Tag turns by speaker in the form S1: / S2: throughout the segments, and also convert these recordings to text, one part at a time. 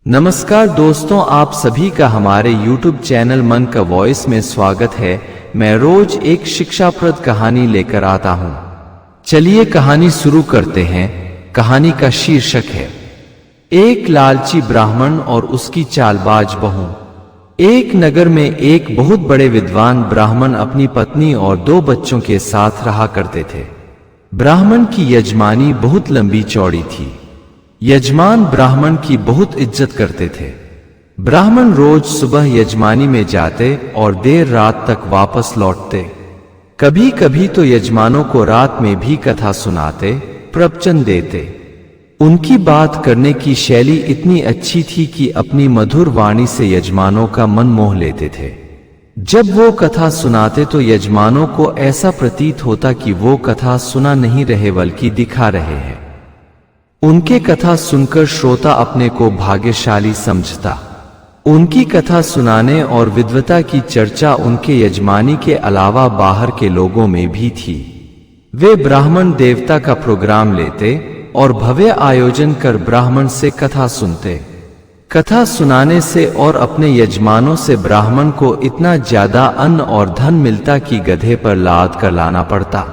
S1: नमस्कार दोस्तों, आप सभी का हमारे YouTube चैनल मन का वॉइस में स्वागत है। मैं रोज एक शिक्षाप्रद कहानी लेकर आता हूँ। चलिए कहानी शुरू करते हैं। कहानी का शीर्षक है एक लालची ब्राह्मण और उसकी चालबाज बहू। एक नगर में एक बहुत बड़े विद्वान ब्राह्मण अपनी पत्नी और 2 बच्चों के साथ रहा करते थे। ब्राह्मण की यजमानी बहुत लंबी चौड़ी थी। यजमान ब्राह्मण की बहुत इज्जत करते थे। ब्राह्मण रोज सुबह यजमानी में जाते और देर रात तक वापस लौटते। कभी कभी तो यजमानों को रात में भी कथा सुनाते, प्रवचन देते। उनकी बात करने की शैली इतनी अच्छी थी कि अपनी मधुर वाणी से यजमानों का मन मोह लेते थे। जब वो कथा सुनाते तो यजमानों को ऐसा प्रतीत होता कि वो कथा सुना नहीं रहे बल्कि दिखा रहे हैं। उनके कथा सुनकर श्रोता अपने को भाग्यशाली समझता। उनकी कथा सुनाने और विद्वता की चर्चा उनके यजमानी के अलावा बाहर के लोगों में भी थी। वे ब्राह्मण देवता का प्रोग्राम लेते और भव्य आयोजन कर ब्राह्मण से कथा सुनते। कथा सुनाने से और अपने यजमानों से ब्राह्मण को इतना ज्यादा अन्न और धन मिलता कि गधे पर लाद कर लाना पड़ता।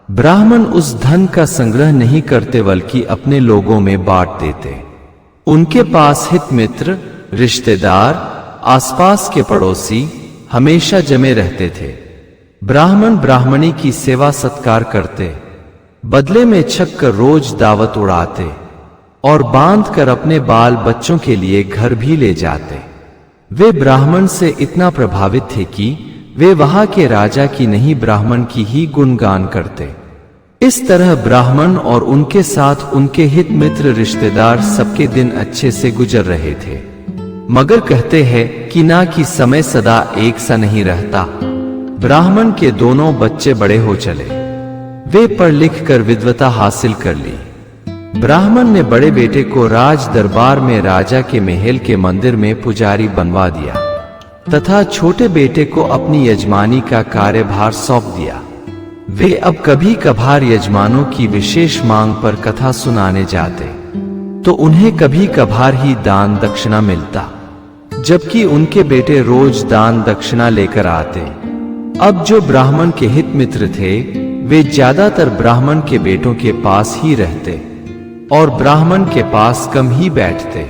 S1: ब्राह्मण उस धन का संग्रह नहीं करते बल्कि अपने लोगों में बांट देते। उनके पास हित मित्र, रिश्तेदार, आसपास के पड़ोसी हमेशा जमे रहते थे। ब्राह्मण ब्राह्मणी की सेवा सत्कार करते, बदले में छक कर रोज दावत उड़ाते और बांध कर अपने बाल बच्चों के लिए घर भी ले जाते। वे ब्राह्मण से इतना प्रभावित थे कि वे वहां के राजा की नहीं ब्राह्मण की ही गुणगान करते। इस तरह ब्राह्मण और उनके साथ उनके हित मित्र रिश्तेदार सबके दिन अच्छे से गुजर रहे थे। मगर कहते हैं कि ना कि समय सदा एक सा नहीं रहता। ब्राह्मण के दोनों बच्चे बड़े हो चले। वे पढ़ लिख कर विद्वता हासिल कर ली। ब्राह्मण ने बड़े बेटे को राज दरबार में राजा के महल के मंदिर में पुजारी बनवा दिया तथा छोटे बेटे को अपनी यजमानी का कार्यभार सौंप दिया। वे अब कभी कभार यजमानों की विशेष मांग पर कथा सुनाने जाते तो उन्हें कभी कभार ही दान दक्षिणा मिलता, जबकि उनके बेटे रोज दान दक्षिणा लेकर आते। अब जो ब्राह्मण के हित मित्र थे वे ज्यादातर ब्राह्मण के बेटों के पास ही रहते और ब्राह्मण के पास कम ही बैठते।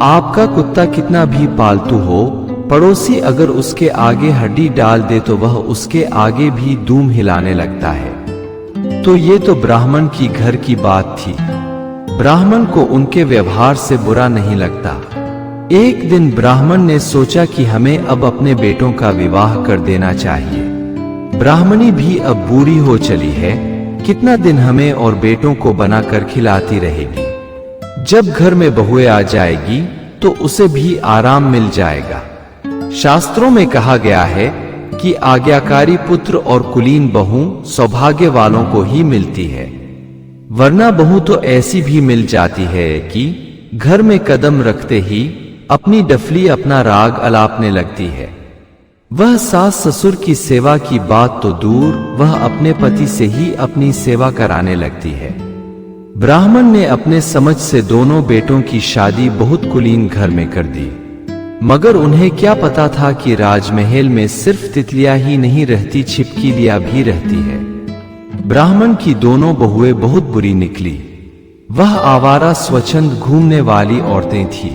S1: आपका कुत्ता कितना भी पालतू हो, पड़ोसी अगर उसके आगे हड्डी डाल दे तो वह उसके आगे भी दूम हिलाने लगता है। तो ये तो ब्राह्मण की घर की बात थी। ब्राह्मण को उनके व्यवहार से बुरा नहीं लगता। एक दिन ब्राह्मण ने सोचा कि हमें अब अपने बेटों का विवाह कर देना चाहिए। ब्राह्मणी भी अब बूढ़ी हो चली है, कितना दिन हमें और बेटों को बनाकर खिलाती रहेगी। जब घर में बहुएं आ जाएगी तो उसे भी आराम मिल जाएगा। शास्त्रों में कहा गया है कि आज्ञाकारी पुत्र और कुलीन बहू सौभाग्य वालों को ही मिलती है, वरना बहू तो ऐसी भी मिल जाती है कि घर में कदम रखते ही अपनी डफली अपना राग अलापने लगती है। वह सास ससुर की सेवा की बात तो दूर, वह अपने पति से ही अपनी सेवा कराने लगती है। ब्राह्मण ने अपने समझ से दोनों बेटों की शादी बहुत कुलीन घर में कर दी। मगर उन्हें क्या पता था कि राजमहल में सिर्फ तितलियां ही नहीं रहती, छिपकलियां भी रहती है। ब्राह्मण की दोनों बहुएं बहुत बुरी निकली। वह आवारा स्वच्छंद घूमने वाली औरतें थीं।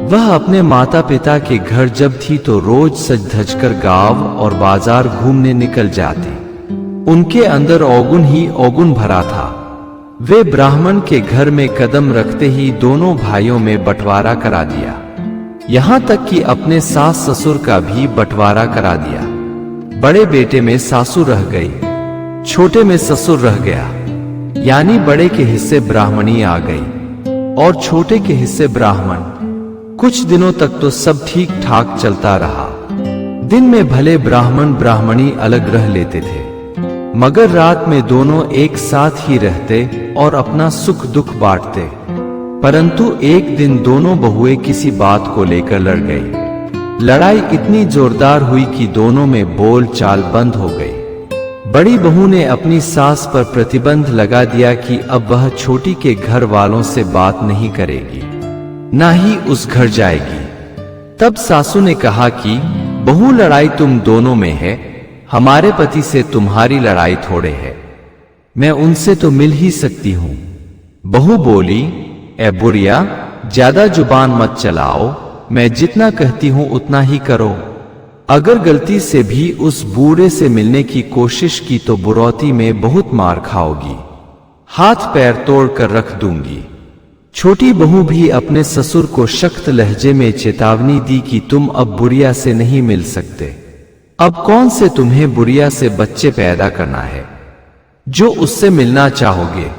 S1: वह अपने माता पिता के घर जब थी तो रोज सज धज कर गांव और बाजार घूमने निकल जाती। उनके अंदर औगुन ही औगुन भरा था। वे ब्राह्मण के घर में कदम रखते ही दोनों भाइयों में बंटवारा करा दिया, यहां तक कि अपने सास ससुर का भी बंटवारा करा दिया। बड़े बेटे में सासू रह गई, छोटे में ससुर रह गया, यानी बड़े के हिस्से ब्राह्मणी आ गई और छोटे के हिस्से ब्राह्मण। कुछ दिनों तक तो सब ठीक ठाक चलता रहा। दिन में भले ब्राह्मण ब्राह्मणी अलग रह लेते थे, मगर रात में दोनों एक साथ ही रहते और अपना सुख दुख बांटते। परंतु एक दिन दोनों बहुएं किसी बात को लेकर लड़ गई। लड़ाई इतनी जोरदार हुई कि दोनों में बोल चाल बंद हो गई। बड़ी बहू ने अपनी सास पर प्रतिबंध लगा दिया कि अब वह छोटी के घर वालों से बात नहीं करेगी। ना ही उस घर जाएगी। तब सासू ने कहा कि बहू, लड़ाई तुम दोनों में है, हमारे पति से तुम्हारी लड़ाई थोड़े है, मैं उनसे तो मिल ही सकती हूं। बहू बोली, ए बुढ़िया, ज्यादा जुबान मत चलाओ, मैं जितना कहती हूं उतना ही करो। अगर गलती से भी उस बूढ़े से मिलने की कोशिश की तो बुरौती में बहुत मार खाओगी, हाथ पैर तोड़ कर रख दूंगी। छोटी बहू भी अपने ससुर को सख्त लहजे में चेतावनी दी कि तुम अब बुढ़िया से नहीं मिल सकते। अब कौन से तुम्हें बुढ़िया से बच्चे पैदा करना है जो उससे मिलना चाहोगे?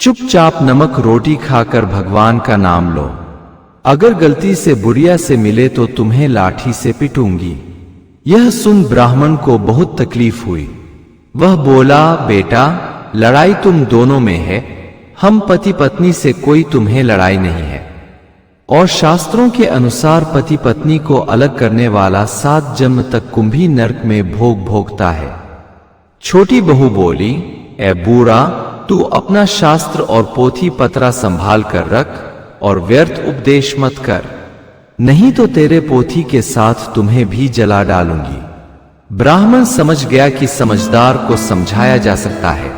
S1: चुपचाप नमक रोटी खाकर भगवान का नाम लो। अगर गलती से बुढ़िया से मिले तो तुम्हें लाठी से पिटूंगी। यह सुन ब्राह्मण को बहुत तकलीफ हुई। वह बोला, बेटा, लड़ाई तुम दोनों में है, हम पति पत्नी से कोई तुम्हें लड़ाई नहीं है। और शास्त्रों के अनुसार पति पत्नी को अलग करने वाला 7 जन्म तक कुंभी नरक में भोग भोगता है। छोटी बहू बोली, ए बूढ़ा, तू अपना शास्त्र और पोथी पत्रा संभाल कर रख और व्यर्थ उपदेश मत कर, नहीं तो तेरे पोथी के साथ तुम्हें भी जला डालूंगी। ब्राह्मण समझ गया कि समझदार को समझाया जा सकता है,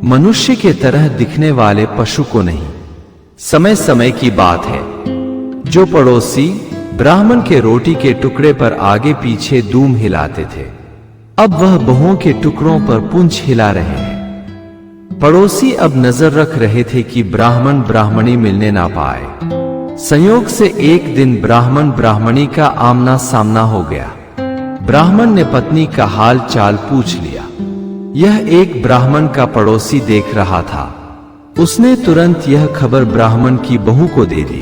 S1: मनुष्य के तरह दिखने वाले पशु को नहीं। समय समय की बात है, जो पड़ोसी ब्राह्मण के रोटी के टुकड़े पर आगे पीछे दूम हिलाते थे, अब वह बहुओं के टुकड़ों पर पूंछ हिला रहे हैं। पड़ोसी अब नजर रख रहे थे कि ब्राह्मण ब्राह्मणी मिलने ना पाए। संयोग से एक दिन ब्राह्मण ब्राह्मणी का आमना सामना हो गया। ब्राह्मण ने पत्नी का हाल चाल पूछ लिया। यह एक ब्राह्मण का पड़ोसी देख रहा था। उसने तुरंत यह खबर ब्राह्मण की बहू को दे दी।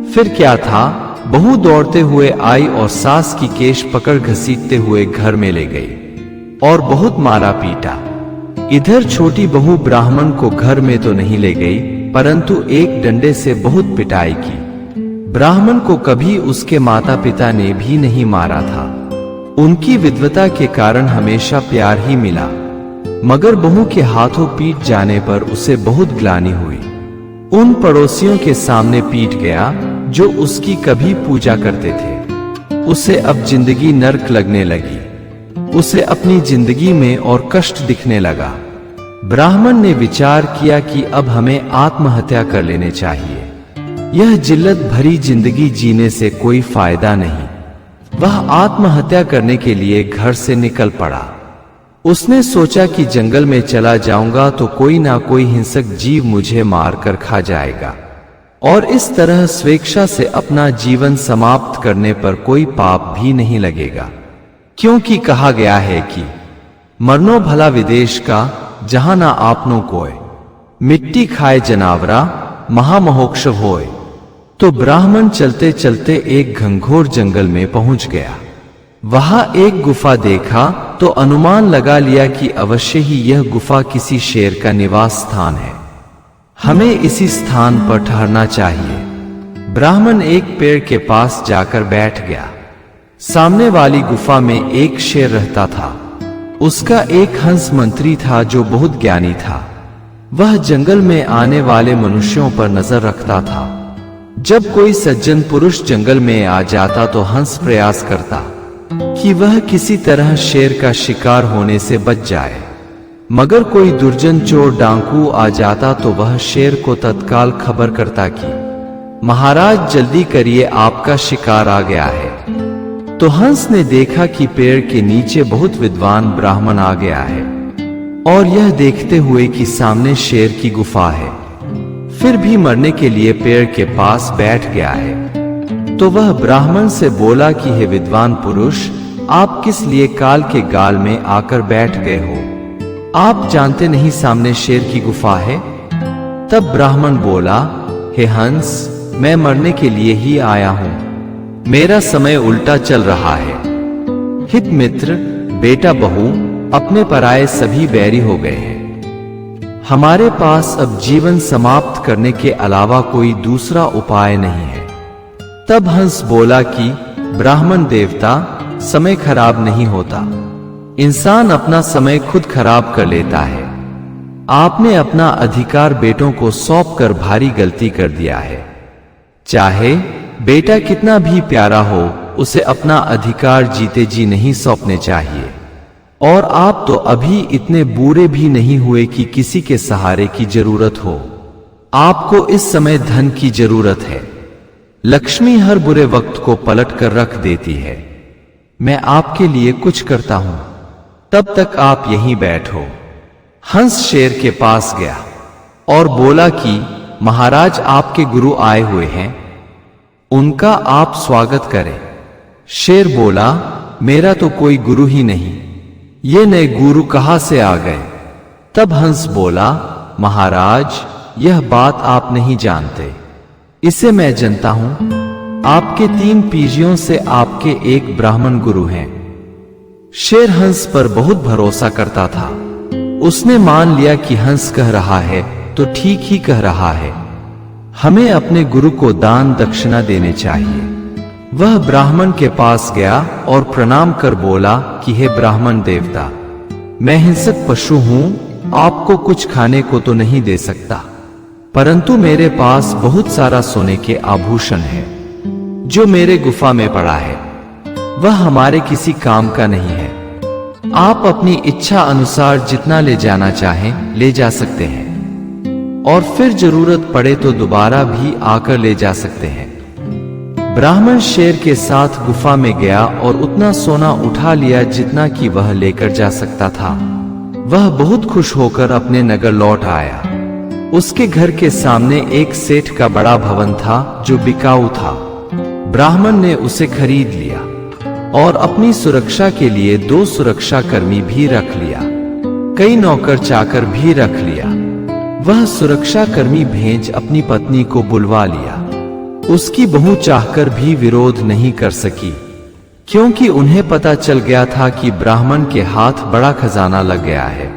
S1: फिर क्या था, बहू दौड़ते हुए आई और सास की केश पकड़ घसीटते हुए घर में ले गई और बहुत मारा पीटा। इधर छोटी बहू ब्राह्मण को घर में तो नहीं ले गई, परंतु एक डंडे से बहुत पिटाई की। ब्राह्मण को कभी उसके माता पिता ने भी नहीं मारा था। उनकी विधवता के कारण हमेशा प्यार ही मिला, मगर बहू के हाथों पीट जाने पर उसे बहुत ग्लानि हुई। उन पड़ोसियों के सामने पीट गया जो उसकी कभी पूजा करते थे। उसे अब जिंदगी नरक लगने लगी। उसे अपनी जिंदगी में और कष्ट दिखने लगा। ब्राह्मण ने विचार किया कि अब हमें आत्महत्या कर लेने चाहिए। यह जिल्लत भरी जिंदगी जीने से कोई फायदा नहीं। वह आत्महत्या करने के लिए घर से निकल पड़ा। उसने सोचा कि जंगल में चला जाऊंगा तो कोई ना कोई हिंसक जीव मुझे मारकर खा जाएगा और इस तरह स्वेच्छा से अपना जीवन समाप्त करने पर कोई पाप भी नहीं लगेगा, क्योंकि कहा गया है कि मरनो भला विदेश का, जहां ना आपनो कोय, मिट्टी खाए जनावरा, महामहोक्ष होय। तो ब्राह्मण चलते चलते एक घंघोर जंगल में पहुंच गया। वहां एक गुफा देखा तो अनुमान लगा लिया कि अवश्य ही यह गुफा किसी शेर का निवास स्थान है। हमें इसी स्थान पर ठहरना चाहिए। ब्राह्मण एक पेड़ के पास जाकर बैठ गया। सामने वाली गुफा में एक शेर रहता था। उसका एक हंस मंत्री था जो बहुत ज्ञानी था। वह जंगल में आने वाले मनुष्यों पर नजर रखता था। जब कोई सज्जन पुरुष जंगल में आ जाता तो हंस प्रयास करता कि वह किसी तरह शेर का शिकार होने से बच जाए, मगर कोई दुर्जन चोर डांकू आ जाता तो वह शेर को तत्काल खबर करता कि महाराज जल्दी करिए, आपका शिकार आ गया है। तो हंस ने देखा कि पेड़ के नीचे बहुत विद्वान ब्राह्मण आ गया है और यह देखते हुए कि सामने शेर की गुफा है, फिर भी मरने के लिए पेड़ के पास बैठ गया है। तो वह ब्राह्मण से बोला कि हे विद्वान पुरुष, आप किस लिए काल के गाल में आकर बैठ गए हो? आप जानते नहीं सामने शेर की गुफा है? तब ब्राह्मण बोला, हे हंस, मैं मरने के लिए ही आया हूं। मेरा समय उल्टा चल रहा है। हित मित्र, बेटा बहू, अपने पराये सभी बैरी हो गए हैं। हमारे पास अब जीवन समाप्त करने के अलावा कोई दूसरा उपाय नहीं है। तब हंस बोला कि ब्राह्मण देवता, समय खराब नहीं होता, इंसान अपना समय खुद खराब कर लेता है। आपने अपना अधिकार बेटों को सौंप कर भारी गलती कर दिया है। चाहे बेटा कितना भी प्यारा हो, उसे अपना अधिकार जीते जी नहीं सौंपने चाहिए। और आप तो अभी इतने बूढ़े भी नहीं हुए कि किसी के सहारे की जरूरत हो। आपको इस समय धन की जरूरत है। लक्ष्मी हर बुरे वक्त को पलट कर रख देती है। मैं आपके लिए कुछ करता हूं, तब तक आप यहीं बैठो। हंस शेर के पास गया और बोला कि महाराज, आपके गुरु आए हुए हैं, उनका आप स्वागत करें। शेर बोला, मेरा तो कोई गुरु ही नहीं, ये नए गुरु कहां से आ गए? तब हंस बोला, महाराज, यह बात आप नहीं जानते, इसे मैं जानता हूं। आपके 3 पीढ़ियों से आपके एक ब्राह्मण गुरु हैं। शेर हंस पर बहुत भरोसा करता था। उसने मान लिया कि हंस कह रहा है तो ठीक ही कह रहा है। हमें अपने गुरु को दान दक्षिणा देने चाहिए। वह ब्राह्मण के पास गया और प्रणाम कर बोला कि हे ब्राह्मण देवता, मैं हिंसक पशु हूं, आपको कुछ खाने को तो नहीं दे सकता, परंतु मेरे पास बहुत सारा सोने के आभूषण है जो मेरे गुफा में पड़ा है। वह हमारे किसी काम का नहीं है। आप अपनी इच्छा अनुसार जितना ले जाना चाहें ले जा सकते हैं, और फिर जरूरत पड़े तो दोबारा भी आकर ले जा सकते हैं। ब्राह्मण शेर के साथ गुफा में गया और उतना सोना उठा लिया जितना कि वह लेकर जा सकता था। वह बहुत खुश होकर अपने नगर लौट आया। उसके घर के सामने एक सेठ का बड़ा भवन था जो बिकाऊ था। ब्राह्मण ने उसे खरीद लिया और अपनी सुरक्षा के लिए 2 सुरक्षा कर्मी भी रख लिया, कई नौकर चाकर भी रख लिया। वह सुरक्षा कर्मी भेज अपनी पत्नी को बुलवा लिया। उसकी बहू चाहकर भी विरोध नहीं कर सकी, क्योंकि उन्हें पता चल गया था कि ब्राह्मण के हाथ बड़ा खजाना लग गया है।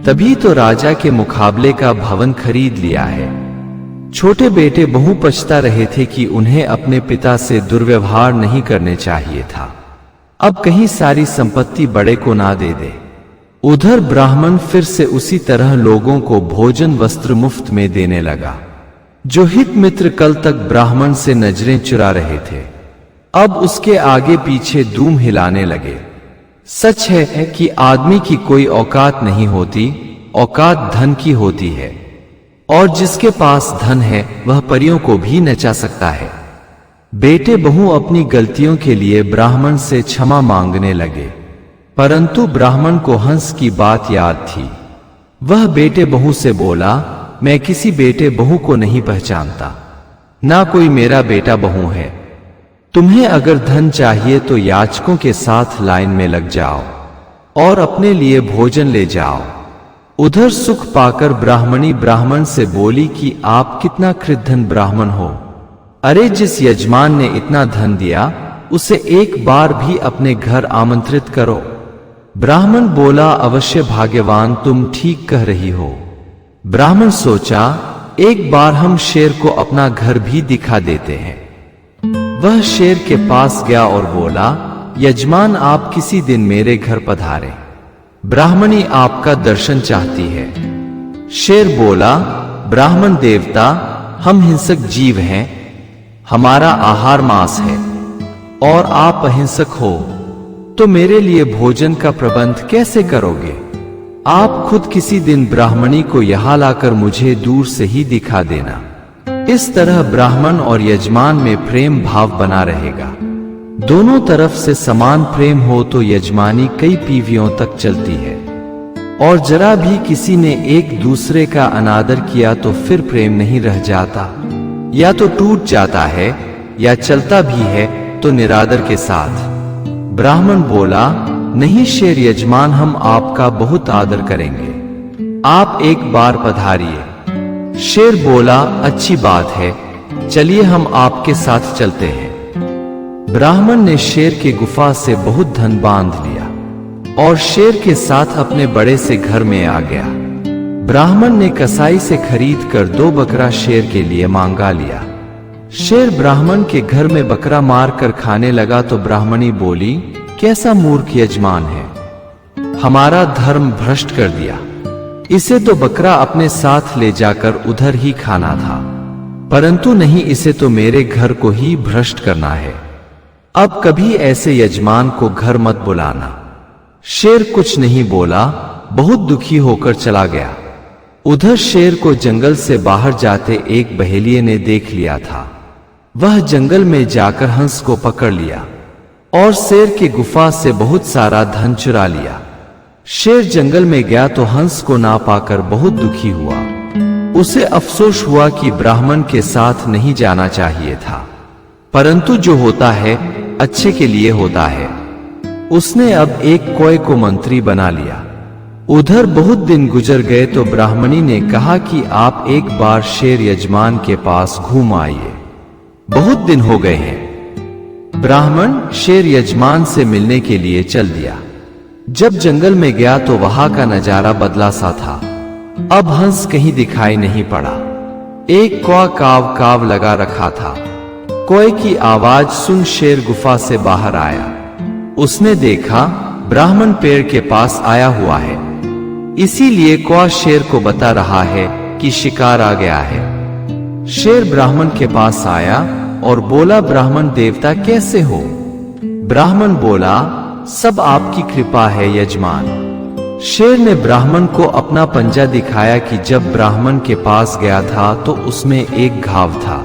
S1: तभी तो राजा के मुकाबले का भवन खरीद लिया है। छोटे बेटे बहू पछता रहे थे कि उन्हें अपने पिता से दुर्व्यवहार नहीं करने चाहिए था। अब कहीं सारी संपत्ति बड़े को ना दे दे। उधर ब्राह्मण फिर से उसी तरह लोगों को भोजन वस्त्र मुफ्त में देने लगा। जो हित मित्र कल तक ब्राह्मण से नजरें चुरा रहे थे, अब उसके आगे पीछे दूम हिलाने लगे। सच है कि आदमी की कोई औकात नहीं होती, औकात धन की होती है, और जिसके पास धन है वह परियों को भी नचा सकता है। बेटे बहू अपनी गलतियों के लिए ब्राह्मण से क्षमा मांगने लगे, परंतु ब्राह्मण को हंस की बात याद थी। वह बेटे बहू से बोला, मैं किसी बेटे बहू को नहीं पहचानता, ना कोई मेरा बेटा बहू है। तुम्हें अगर धन चाहिए तो याचकों के साथ लाइन में लग जाओ और अपने लिए भोजन ले जाओ। उधर सुख पाकर ब्राह्मणी ब्राह्मण से बोली कि आप कितना कृतघ्न ब्राह्मण हो। अरे, जिस यजमान ने इतना धन दिया उसे एक बार भी अपने घर आमंत्रित करो। ब्राह्मण बोला, अवश्य भाग्यवान, तुम ठीक कह रही हो। ब्राह्मण सोचा, एक बार हम शेर को अपना घर भी दिखा देते हैं। वह शेर के पास गया और बोला, यजमान, आप किसी दिन मेरे घर पधारे, ब्राह्मणी आपका दर्शन चाहती है। शेर बोला, ब्राह्मण देवता, हम हिंसक जीव हैं, हमारा आहार मांस है, और आप अहिंसक हो, तो मेरे लिए भोजन का प्रबंध कैसे करोगे? आप खुद किसी दिन ब्राह्मणी को यहां लाकर मुझे दूर से ही दिखा देना। इस तरह ब्राह्मण और यजमान में प्रेम भाव बना रहेगा। दोनों तरफ से समान प्रेम हो तो यजमानी कई पीढ़ियों तक चलती है, और जरा भी किसी ने एक दूसरे का अनादर किया तो फिर प्रेम नहीं रह जाता, या तो टूट जाता है या चलता भी है तो निरादर के साथ। ब्राह्मण बोला, नहीं शेर यजमान, हम आपका बहुत आदर करेंगे, आप एक बार पधारिए। शेर बोला, अच्छी बात है, चलिए हम आपके साथ चलते हैं। ब्राह्मण ने शेर के गुफा से बहुत धन बांध लिया और शेर के साथ अपने बड़े से घर में आ गया। ब्राह्मण ने कसाई से खरीद कर 2 बकरा शेर के लिए मांगा लिया। शेर ब्राह्मण के घर में बकरा मार कर खाने लगा तो ब्राह्मणी बोली, कैसा मूर्ख यजमान है, हमारा धर्म भ्रष्ट कर दिया। इसे तो बकरा अपने साथ ले जाकर उधर ही खाना था। परंतु नहीं, इसे तो मेरे घर को ही भ्रष्ट करना है। अब कभी ऐसे यजमान को घर मत बुलाना। शेर कुछ नहीं बोला, बहुत दुखी होकर चला गया। उधर शेर को जंगल से बाहर जाते एक बहेलिये ने देख लिया था। वह जंगल में जाकर हंस को पकड़ लिया और शेर की गुफा से बहुत सारा धन चुरा लिया। शेर जंगल में गया तो हंस को ना पाकर बहुत दुखी हुआ। उसे अफसोस हुआ कि ब्राह्मण के साथ नहीं जाना चाहिए था, परंतु जो होता है अच्छे के लिए होता है। उसने अब एक कौए को मंत्री बना लिया। उधर बहुत दिन गुजर गए तो ब्राह्मणी ने कहा कि आप एक बार शेर यजमान के पास घूम आइए, बहुत दिन हो गए हैं। ब्राह्मण शेर यजमान से मिलने के लिए चल दिया। जब जंगल में गया तो वहां का नजारा बदला सा था। अब हंस कहीं दिखाई नहीं पड़ा। एक कौवा काव काव लगा रखा था। कौए की आवाज सुन शेर गुफा से बाहर आया। उसने देखा ब्राह्मण पेड़ के पास आया हुआ है, इसीलिए कौवा शेर को बता रहा है कि शिकार आ गया है। शेर ब्राह्मण के पास आया और बोला, ब्राह्मण देवता कैसे हो? ब्राह्मण बोला, सब आपकी कृपा है यजमान। शेर ने ब्राह्मण को अपना पंजा दिखाया कि जब ब्राह्मण के पास गया था तो उसमें एक घाव था।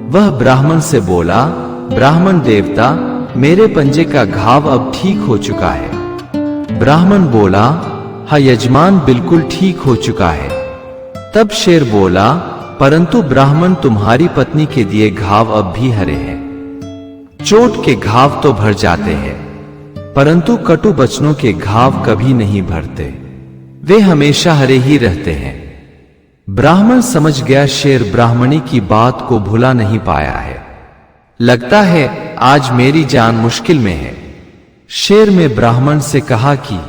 S1: वह ब्राह्मण से बोला, ब्राह्मण देवता, मेरे पंजे का घाव अब ठीक हो चुका है। ब्राह्मण बोला, हाँ यजमान, बिल्कुल ठीक हो चुका है। तब शेर बोला, परंतु ब्राह्मण तुम्हारी पत्नी के दिए घाव अब भी हरे हैं। चोट के घाव तो भर जाते हैं, परंतु कटु वचनों के घाव कभी नहीं भरते, वे हमेशा हरे ही रहते हैं। ब्राह्मण समझ गया शेर ब्राह्मणी की बात को भुला नहीं पाया है। लगता है आज मेरी जान मुश्किल में है। शेर में ब्राह्मण से कहा कि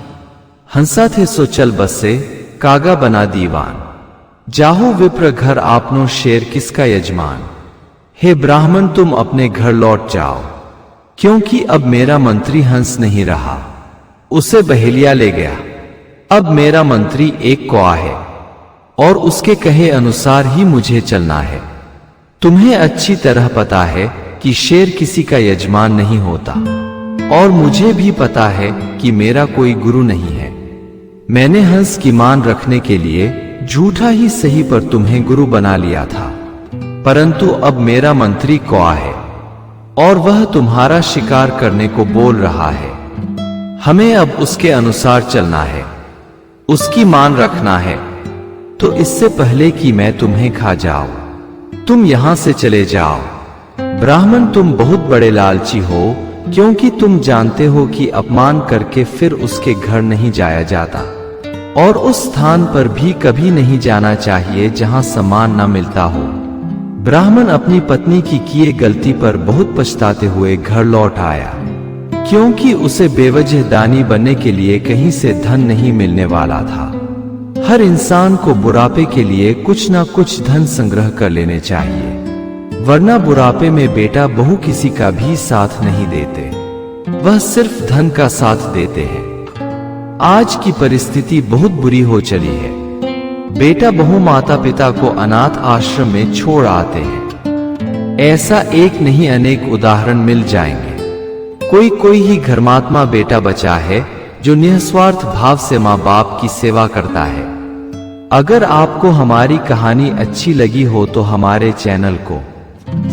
S1: हंसा थे सो चल बसे, कागा बना दीवान। जाहु विप्र घर आपनो, शेर किसका यजमान। हे ब्राह्मण, तुम अपने घर लौट जाओ, क्योंकि अब मेरा मंत्री हंस नहीं रहा, उसे बहेलिया ले गया। अब मेरा मंत्री एक कौवा है और उसके कहे अनुसार ही मुझे चलना है। तुम्हें अच्छी तरह पता है कि शेर किसी का यजमान नहीं होता, और मुझे भी पता है कि मेरा कोई गुरु नहीं है। मैंने हंस की मान रखने के लिए झूठा ही सही पर तुम्हें गुरु बना लिया था, परंतु अब मेरा मंत्री कौवा है और वह तुम्हारा शिकार करने को बोल रहा है। हमें अब उसके अनुसार चलना है, उसकी मान रखना है। तो इससे पहले कि मैं तुम्हें खा जाऊं, तुम यहां से चले जाओ। ब्राह्मण, तुम बहुत बड़े लालची हो, क्योंकि तुम जानते हो कि अपमान करके फिर उसके घर नहीं जाया जाता, और उस स्थान पर भी कभी नहीं जाना चाहिए जहां सम्मान न मिलता हो। ब्राह्मण अपनी पत्नी की किए गलती पर बहुत पछताते हुए घर लौट आया, क्योंकि उसे बेवजह दानी बनने के लिए कहीं से धन नहीं मिलने वाला था। हर इंसान को बुढ़ापे के लिए कुछ ना कुछ धन संग्रह कर लेने चाहिए, वरना बुढ़ापे में बेटा बहू किसी का भी साथ नहीं देते, वह सिर्फ धन का साथ देते हैं। आज की परिस्थिति बहुत बुरी हो चली है। बेटा बहू माता पिता को अनाथ आश्रम में छोड़ आते हैं। ऐसा एक नहीं अनेक उदाहरण मिल जाएंगे। कोई ही धर्मात्मा बेटा बचा है जो निस्वार्थ भाव से माँ बाप की सेवा करता है। अगर आपको हमारी कहानी अच्छी लगी हो तो हमारे चैनल को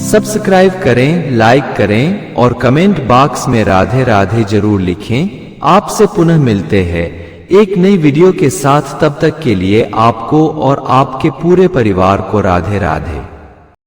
S1: सब्सक्राइब करें, लाइक करें और कमेंट बॉक्स में राधे राधे जरूर लिखें। आपसे पुनः मिलते हैं एक नई वीडियो के साथ। तब तक के लिए आपको और आपके पूरे परिवार को राधे राधे।